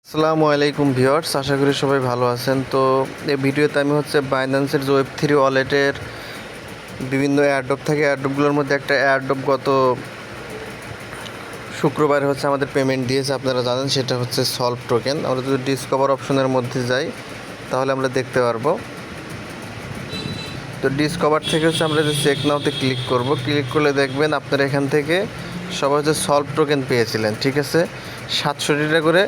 আসসালামু আলাইকুম ভিউয়ার্স, আশা করি সবাই ভালো আছেন। তো এই ভিডিওতে আমি বাইন্যান্সের যে ওয়েব3 ওয়ালেটের বিভিন্ন এয়ারড্রপ থাকে, এয়ারড্রপগুলোর মধ্যে একটা এয়ারড্রপ গত শুক্রবারে আমাদের পেমেন্ট দিয়েছে, আপনারা জানেন, সেটা হচ্ছে সলভ টোকেন। আমরা যদি ডিসকভার অপশনের মধ্যে যাই তাহলে আমরা দেখতে পারবো। তো ডিসকভার থেকে আমরা যে চেক নাওতে ক্লিক করব, ক্লিক করলে দেখবেন আপনারা এখান থেকে সবাই সলভ টোকেন পেয়েছিলেন, ঠিক আছে। 700 টাকা করে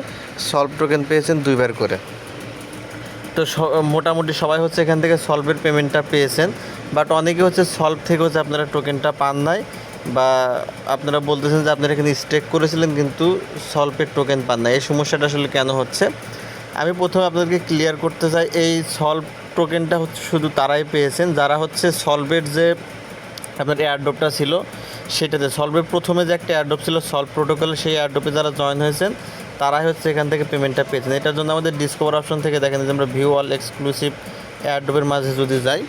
সলভ টোকেন পেয়েছেন দুইবার করে। তো মোটামুটি সবাই এখান থেকে সলভের পেমেন্টটা পেয়েছেন, বাট অনেকে সলভ থেকে আপনারা টোকেনটা পান নাই, বা আপনারা বলতেছেন যে আপনারা এখানে স্টেক করেছিলেন কিন্তু সলভের টোকেন পান না। এই সমস্যাটা আসলে কেন হচ্ছে আমি প্রথমে আপনাদেরকে ক্লিয়ার করতে চাই। এই সলভ টোকেনটা শুধু তারাই পেয়েছেন যারা সলভের যে আপনার এয়ারড্রপটা ছিল সেটাতে, সলভের প্রথমে যে একটা এয়ারড্রপ ছিল সলভ প্রোটোকলে, সেই এয়ারড্রপে যারা জয়েন হয়েছেন তারাই এখান থেকে পেমেন্টটা পেয়েছেন। এটার জন্য আমাদের ডিসকভার অপশন থেকে দেখেন যে আমরা ভিউ অল এক্সক্লুসিভ এয়ারড্রপের মাঝে যদি যাই,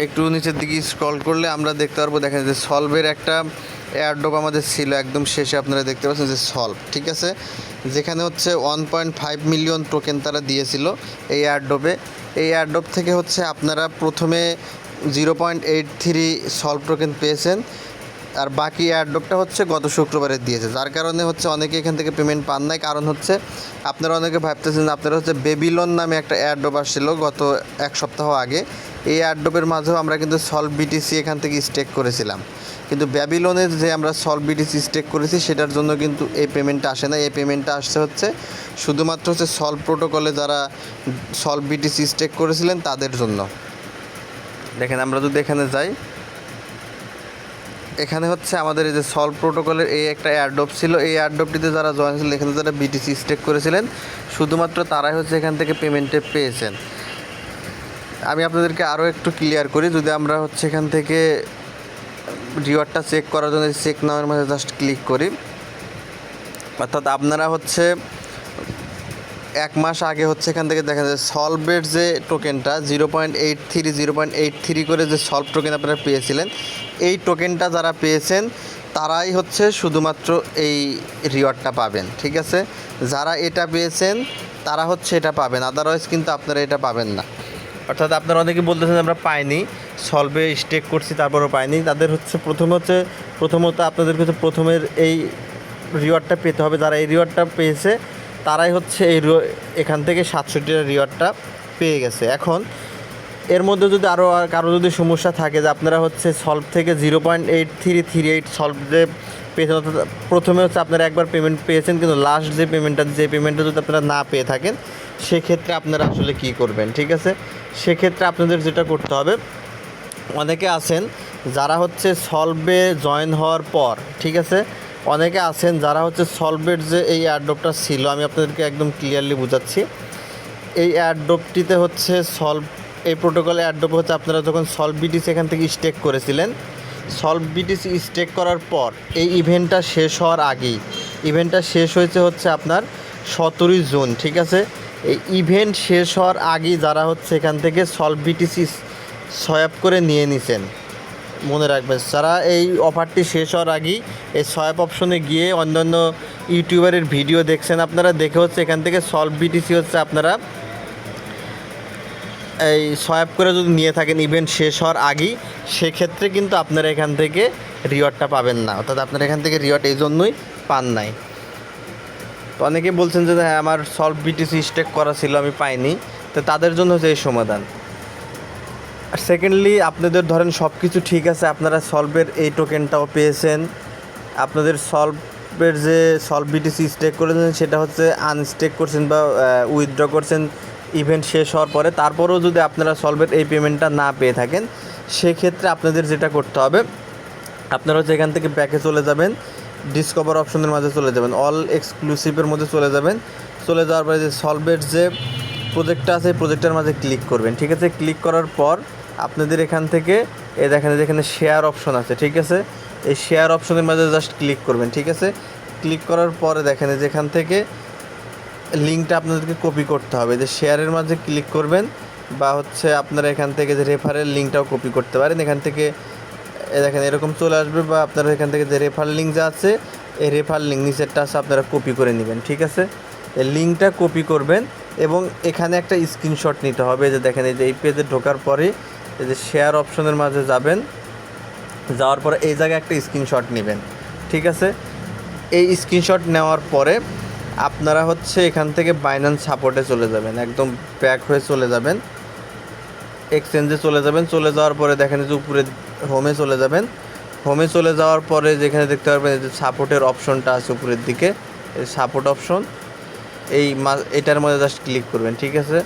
একটু নিচের দিকে স্ক্রল করলে আমরা দেখতে পারবো, দেখেন যে সলভের একটা এয়ারড্রপ আমাদের ছিল একদম শেষে, আপনারা দেখতে পাচ্ছেন যে সলভ, ঠিক আছে, যেখানে 1.5 মিলিয়ন টোকেন তারা দিয়েছিল এই এয়ারড্রপে। এই এয়ারড্রপ থেকে আপনারা প্রথমে 0.83 সলভ টোকেন পেয়েছেন, আর বাকি এয়ারড্রপটা গত শুক্রবারে দিয়েছে, যার কারণে অনেকে এখান থেকে পেমেন্ট পান নাই। কারণ আপনারা অনেকে ভাবতেছেন আপনারা বেবিলন নামে একটা এয়ারড্রপ আসছিল গত এক সপ্তাহ আগে। এই এয়ারড্রপের মাঝেও আমরা কিন্তু সলভ বিটিসি এখান থেকে স্টেক করেছিলাম, কিন্তু ব্যাবিলনের যে আমরা সলভ বিটিসি স্টেক করেছি সেটার জন্য কিন্তু এই পেমেন্টটা আসে না। এই পেমেন্টটা আসছে শুধুমাত্র সলভ প্রোটোকলে যারা সলভ বিটিসি স্টেক করেছিলেন তাদের জন্য। দেখেন আমরা যদি এখানে যাই, এখানে আমাদের এই যে সলভ প্রোটোকলের এই একটা এয়ারড্রপ ছিল, এই এয়ারড্রপটিতে যারা জয়েন ছিলেন, এখানে যারা বিটিসি স্টেক করেছিলেন শুধুমাত্র তারাই এখান থেকে পেমেন্টে পেয়েছেন। আমি আপনাদেরকে আরও একটু ক্লিয়ার করি, যদি আমরা এখান থেকে রিওয়ার্ডটা চেক করার জন্য চেক নামের মধ্যে জাস্ট ক্লিক করি, অর্থাৎ আপনারা এক মাস আগে এখান থেকে দেখা যায় সলভের যে টোকেনটা 0.83 করে যে সলভ টোকেন আপনারা পেয়েছিলেন, এই টোকেনটা যারা পেয়েছেন তারাই শুধুমাত্র এই রিওয়ার্ডটা পাবেন, ঠিক আছে। যারা এটা পেয়েছেন তারা এটা পাবেন, আদারওয়াইজ কিন্তু আপনারা এটা পাবেন না। অর্থাৎ আপনারা অনেকে বলতেছেন আমরা পাইনি, সলভে স্টেক করছি তারপরও পাইনি, তাদের প্রথমত আপনাদের প্রথমের এই রিওয়ার্ডটা পেতে হবে। যারা এই রিওয়ার্ডটা পেয়েছে তারাই এখান থেকে 700 টাকার রিওয়ার্ডটা পেয়ে গেছে। এখন এর মধ্যে যদি আরও কারো যদি সমস্যা থাকে যে আপনারা সলভ থেকে 0.8338 সলভ যে পেয়েছেন, অর্থাৎ প্রথমে আপনারা একবার পেমেন্ট পেয়েছেন কিন্তু লাস্ট যে পেমেন্টটা যদি আপনারা না পেয়ে থাকেন, সেক্ষেত্রে আপনারা আসলে কী করবেন, ঠিক আছে। সেক্ষেত্রে আপনাদের যেটা করতে হবে, অনেকে আছেন যারা সলভে জয়েন হওয়ার পর, ঠিক আছে, অনেকে আছেন যারা সলভের যে এই এয়ারড্রপটা ছিল, আমি আপনাদেরকে একদম ক্লিয়ারলি বোঝাচ্ছি। এই এয়ারড্রপটিতে সলভ এই প্রোটোকল এয়ারড্রপ আপনারা যখন সলভ বিটিসি এখান থেকে স্টেক করেছিলেন, সলভ বিটিসি স্টেক করার পর এই ইভেন্টটা শেষ হওয়ার আগেই, ইভেন্টটা শেষ হয়েছে আপনার 17 জুন, ঠিক আছে। এই ইভেন্ট শেষ হওয়ার আগেই যারা এখান থেকে সলভ বিটিসি সোয়াপ করে নিয়ে নিছেন, মনে রাখবেন, যারা এই অফারটি শেষ হওয়ার আগেই এই সোয়াপ অপশনে গিয়ে অন্যান্য ইউটিউবারের ভিডিও দেখছেন, আপনারা দেখে এখান থেকে সলভ বিটিসি আপনারা এই সোয়াপ করে যদি নিয়ে থাকেন ইভেন্ট শেষ হওয়ার আগেই, সেক্ষেত্রে কিন্তু আপনারা এখান থেকে রিওয়ার্ডটা পাবেন না। অর্থাৎ আপনারা এখান থেকে রিওয়ার্ড এই জন্যই পান নাই। তো অনেকে বলছেন যে হ্যাঁ আমার সলভ বিটিসি স্টেক করা ছিল আমি পাইনি, তো তাদের জন্য এই সমাধান। আর সেকেন্ডলি, আপনাদের ধরেন সব কিছু ঠিক আছে, আপনারা সলভের এই টোকেনটাও পেয়েছেন, আপনাদের সলভের যে সলভ বিটিসি স্টেক করেছেন সেটা আনস্টেক করছেন বা উইথড্র করছেন ইভেন্ট শেষ হওয়ার পরে, তারপরেও যদি আপনারা সলভের এই পেমেন্টটা না পেয়ে থাকেন, সেক্ষেত্রে আপনাদের যেটা করতে হবে, আপনারা এখান থেকে ব্যাকে চলে যাবেন, ডিসকভার অপশনের মাঝে চলে যাবেন, অল এক্সক্লুসিভের মধ্যে চলে যাবেন। চলে যাওয়ার পরে যে সলভের যে প্রজেক্টটা আছে এই প্রজেক্টটার মাঝে ক্লিক করবেন, ঠিক আছে। ক্লিক করার পর আপনাদের এখান থেকে দেখেন যেখানে শেয়ার অপশন আছে, ঠিক আছে, এই শেয়ার অপশনের মাঝে জাস্ট ক্লিক করবেন, ঠিক আছে। ক্লিক করার পরে দেখেন যেখান থেকে লিঙ্কটা আপনাদেরকে কপি করতে হবে, যে শেয়ারের মাঝে ক্লিক করবেন, বা আপনারা এখান থেকে যে রেফারেল লিঙ্কটাও কপি করতে পারেন। এখান থেকে এই দেখেন এরকম চলে আসবে, বা আপনারা এখান থেকে যে রেফার লিঙ্ক যা আছে এই রেফার লিঙ্ক নিচেরটা আছে আপনারা কপি করে নেবেন, ঠিক আছে। এই লিঙ্কটা কপি করবেন এবং এখানে একটা স্ক্রিনশট নিতে হবে। যে দেখেন এই যে এই পেজে ঢোকার পরে এই যে শেয়ার অপশনের মাঝে যাবেন, যাওয়ার পরে এই জায়গায় একটা স্ক্রিনশট নেবেন, ঠিক আছে। এই স্ক্রিনশট নেওয়ার পরে আপনারা হচ্ছে এখান থেকে বাইন্যান্স সাপোর্টে চলে যাবেন, একদম ব্যাক হয়ে চলে যাবেন, এক্সচেঞ্জে চলে যাবেন। চলে যাওয়ার পরে দেখেন যে উপরে হোমে চলে যাবেন। হোমে চলে যাওয়ার পরে যেখানে দেখতে পারবেন যে সাপোর্টের অপশনটা আছে উপরের দিকে, এই সাপোর্ট অপশন, এটার মধ্যে জাস্ট ক্লিক করবেন, ঠিক আছে।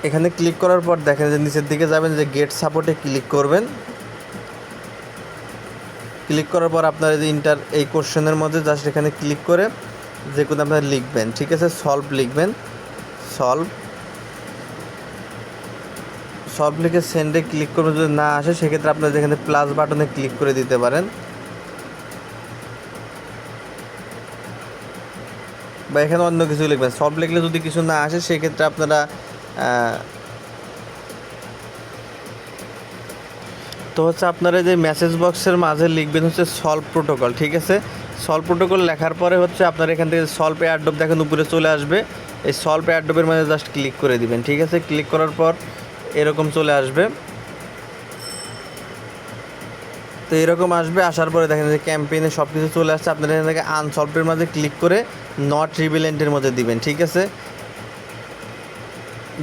এখানে ক্লিক করার পর দেখেন যে নিচের দিকে যাবেন, যে গেট সাপোর্টে ক্লিক করবেন। ক্লিক করার পর আপনার এই কোশ্চেনের মধ্যে জাস্ট এখানে ক্লিক করে যে কোনো আপনারা লিখবেন, ঠিক আছে। সলভ লিখবেন, সলভ লিখে সেন্ডে ক্লিক করবেন। যদি না আসে সেক্ষেত্রে আপনারা যেখানে প্লাস বাটনে ক্লিক করে দিতে পারেন, বা এখানে অন্য কিছু লিখবেন। সলভ লিখলে যদি কিছু না আসে সেক্ষেত্রে আপনারা তো হচ্ছে আপনারা যে মেসেজ বক্সের মাঝে লিখবেন হচ্ছে সলভ প্রোটোকল, ঠিক আছে। সলভ প্রোটোকল লেখার পরে হচ্ছে আপনারা এখান থেকে সলভ এয়ারড্রপ দেখেন উপরে চলে আসবে, এই সলভ এয়ারড্রপের মাঝে জাস্ট ক্লিক করে দিবেন, ঠিক আছে। ক্লিক করার পর এরকম চলে আসবে। তো এরকম আসবে, আসার পরে দেখেন যে ক্যাম্পেইনে সব কিছু চলে আসছে। আপনারা এখান থেকে আনসলভের মাঝে ক্লিক করে নট রিভিলেন্টের মধ্যে দিবেন, ঠিক আছে।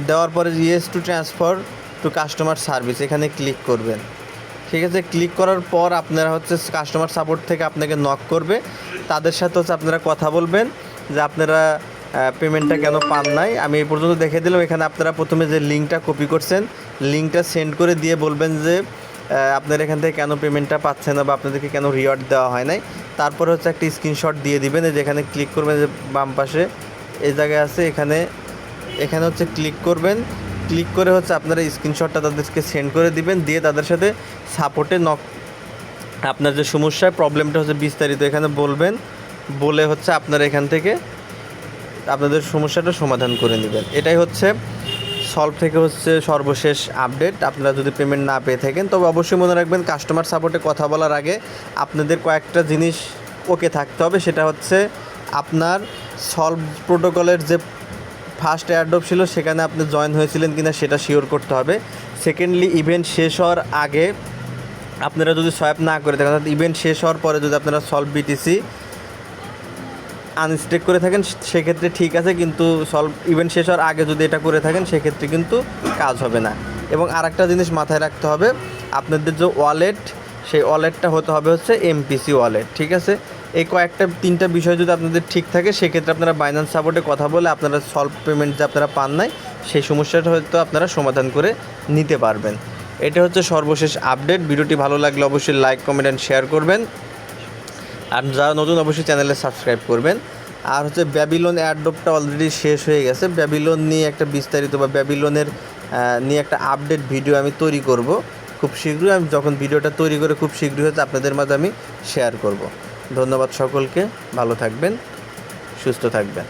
দেওয়ার পরে yes to transfer to customer service এখানে ক্লিক করবেন, ঠিক আছে। ক্লিক করার পর আপনারা হচ্ছে কাস্টমার সাপোর্ট থেকে আপনাকে নক করবে, তাদের সাথে হচ্ছে আপনারা কথা বলবেন যে আপনারা পেমেন্টটা কেন পান নাই। আমি এই পর্যন্ত দেখে দিলাম। এখানে আপনারা প্রথমে যে লিঙ্কটা কপি করছেন লিঙ্কটা সেন্ড করে দিয়ে বলবেন যে আপনারা এখান থেকে কেন পেমেন্টটা পাচ্ছেন না, বা আপনাদেরকে কেন রিওয়ার্ড দেওয়া হয় নাই। তারপরে হচ্ছে একটা স্ক্রিনশট দিয়ে দিবেন, যেখানে ক্লিক করবেন যে বাম পাশে এই জায়গায় আছে, এখানে হচ্ছে ক্লিক করবেন। ক্লিক করে হচ্ছে আপনারা স্ক্রিনশটটা তাদেরকে সেন্ড করে দিবেন, দিয়ে তাদের সাথে সাপোর্টে আপনার যে সমস্যায় প্রবলেমটা হচ্ছে বিস্তারিত এখানে বলবেন, বলে হচ্ছে আপনারা এখান থেকে আপনাদের সমস্যাটা সমাধান করে নেবেন। এটাই হচ্ছে সলভ থেকে হচ্ছে সর্বশেষ আপডেট। আপনারা যদি পেমেন্ট না পেয়ে থাকেন তবে অবশ্যই মনে রাখবেন কাস্টমার সাপোর্টে কথা বলার আগে আপনাদের কয়েকটা জিনিস ওকে থাকতে হবে। সেটা হচ্ছে আপনার সলভ প্রোটোকলের যে ফার্স্ট এয়ারড্রপ ছিল সেখানে আপনি জয়েন হয়েছিলেন কিনা সেটা শিওর করতে হবে। সেকেন্ডলি ইভেন্ট শেষ হওয়ার আগে আপনারা যদি সোয়াইপ না করে থাকেন, অর্থাৎ ইভেন্ট শেষ হওয়ার পরে যদি আপনারা সলভ বিটিসি আনস্টেক করে থাকেন সেক্ষেত্রে ঠিক আছে, কিন্তু সলভ ইভেন্ট শেষ হওয়ার আগে যদি এটা করে থাকেন সেক্ষেত্রে কিন্তু কাজ হবে না। এবং আরেকটা জিনিস মাথায় রাখতে হবে, আপনাদের যে ওয়ালেট সেই ওয়ালেটটা হতে হবে হচ্ছে এমপিসি ওয়ালেট, ঠিক আছে। এই তিনটা বিষয় যদি আপনাদের ঠিক থাকে সেক্ষেত্রে আপনারা বাইন্যান্স সাপোর্টে কথা বলে আপনারা সলভ পেমেন্ট যে আপনারা পান নাই সেই সমস্যাটা হয়তো আপনারা সমাধান করে নিতে পারবেন। এটা হচ্ছে সর্বশেষ আপডেট। ভিডিওটি ভালো লাগলে অবশ্যই লাইক, কমেন্ট অ্যান্ড শেয়ার করবেন। আর যারা নতুন অবশ্যই চ্যানেলে সাবস্ক্রাইব করবেন। আর হচ্ছে ব্যাবিলন এয়ারড্রপটা অলরেডি শেষ হয়ে গেছে। ব্যাবিলন নিয়ে একটা বিস্তারিত বা ব্যাবিলনের নিয়ে একটা আপডেট ভিডিও আমি তৈরি করব খুব শীঘ্রই। আমি যখন ভিডিওটা তৈরি করে খুব শীঘ্রই হচ্ছে আপনাদের মাঝে আমি শেয়ার করব। ধন্যবাদ সকলকে, ভালো থাকবেন, সুস্থ থাকবেন।